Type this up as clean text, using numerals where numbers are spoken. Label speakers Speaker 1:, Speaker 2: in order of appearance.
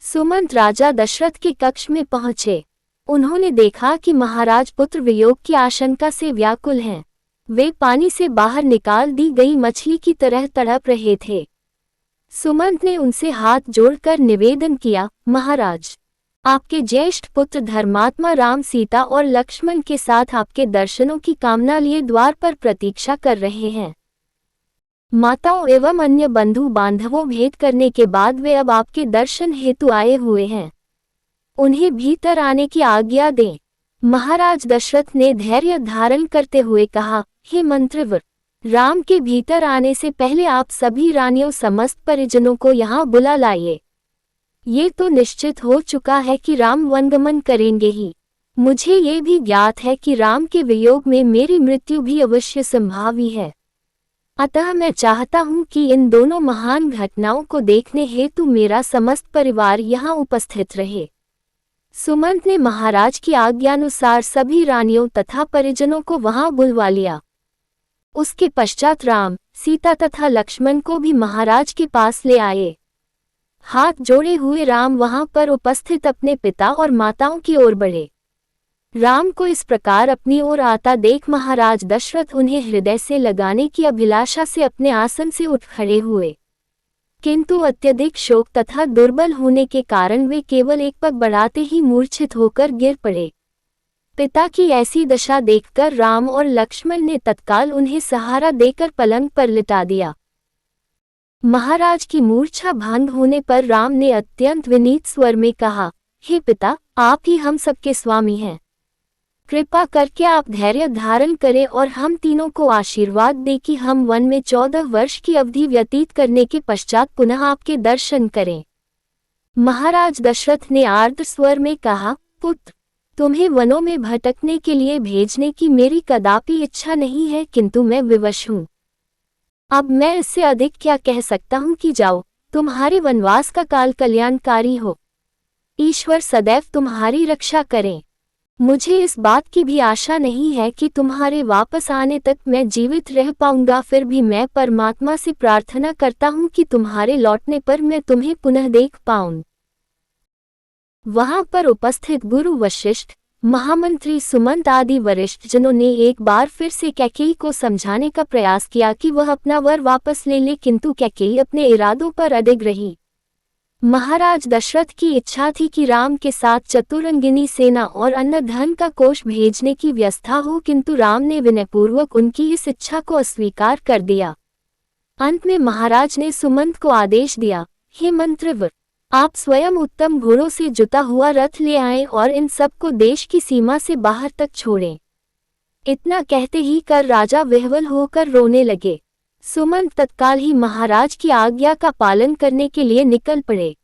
Speaker 1: सुमंत राजा दशरथ के कक्ष में पहुंचे। उन्होंने देखा कि महाराज पुत्र वियोग की आशंका से व्याकुल हैं। वे पानी से बाहर निकाल दी गई मछली की तरह तड़प रहे थे। सुमंत ने उनसे हाथ जोड़कर निवेदन किया, महाराज, आपके ज्येष्ठ पुत्र धर्मात्मा राम सीता और लक्ष्मण के साथ आपके दर्शनों की कामना लिए द्वार पर प्रतीक्षा कर रहे हैं। माताओं एवं अन्य बंधु बांधवों भेंट करने के बाद वे अब आपके दर्शन हेतु आए हुए हैं। उन्हें भीतर आने की आज्ञा दें। महाराज दशरथ ने धैर्य धारण करते हुए कहा, हे मंत्रवर, राम के भीतर आने से पहले आप सभी रानियों समस्त परिजनों को यहाँ बुला लाइए। ये तो निश्चित हो चुका है कि राम वनगमन करेंगे ही। मुझे ये भी ज्ञात है कि राम के वियोग में मेरी मृत्यु भी अवश्य संभावी है। अतः मैं चाहता हूँ कि इन दोनों महान घटनाओं को देखने हेतु मेरा समस्त परिवार यहाँ उपस्थित रहे। सुमंत ने महाराज की आज्ञानुसार सभी रानियों तथा परिजनों को वहां बुलवा लिया। उसके पश्चात राम, सीता तथा लक्ष्मण को भी महाराज के पास ले आए। हाथ जोड़े हुए राम वहां पर उपस्थित अपने पिता और माताओं की ओर बढ़े। राम को इस प्रकार अपनी ओर आता देख महाराज दशरथ उन्हें हृदय से लगाने की अभिलाषा से अपने आसन से उठ खड़े हुए, किंतु अत्यधिक शोक तथा दुर्बल होने के कारण वे केवल एक पग बढ़ाते ही मूर्छित होकर गिर पड़े। पिता की ऐसी दशा देखकर राम और लक्ष्मण ने तत्काल उन्हें सहारा देकर पलंग पर लिटा दिया। महाराज की मूर्छा भंग होने पर राम ने अत्यंत विनीत स्वर में कहा, हे पिता, आप ही हम सबके स्वामी हैं। कृपा करके आप धैर्य धारण करें और हम तीनों को आशीर्वाद दें कि हम वन में 14 वर्ष की अवधि व्यतीत करने के पश्चात पुनः आपके दर्शन करें। महाराज दशरथ ने आर्द्र स्वर में कहा, पुत्र, तुम्हें वनों में भटकने के लिए भेजने की मेरी कदापि इच्छा नहीं है, किंतु मैं विवश हूँ। अब मैं इससे अधिक क्या कह सकता हूँ कि जाओ, तुम्हारे वनवास का काल कल्याणकारी हो। ईश्वर सदैव तुम्हारी रक्षा करें। मुझे इस बात की भी आशा नहीं है कि तुम्हारे वापस आने तक मैं जीवित रह पाऊंगा, फिर भी मैं परमात्मा से प्रार्थना करता हूँ कि तुम्हारे लौटने पर मैं तुम्हें पुनः देख पाऊं। वहां पर उपस्थित गुरु वशिष्ठ, महामंत्री सुमंत आदि वरिष्ठ जनों ने एक बार फिर से कैकेयी को समझाने का प्रयास किया कि वह अपना वर वापस ले ले, किंतु कैकेयी अपने इरादों पर अडिग रही। महाराज दशरथ की इच्छा थी कि राम के साथ चतुरंगिनी सेना और अन्न धन का कोष भेजने की व्यवस्था हो, किंतु राम ने विनयपूर्वक उनकी इस इच्छा को अस्वीकार कर दिया। अंत में महाराज ने सुमंत को आदेश दिया, हे मंत्रवर, आप स्वयं उत्तम घोड़ों से जुता हुआ रथ ले आएं और इन सबको देश की सीमा से बाहर तक छोड़ें। इतना कहते ही कर राजा विह्वल होकर रोने लगे। सुमंत तत्काल ही महाराज की आज्ञा का पालन करने के लिए निकल पड़े।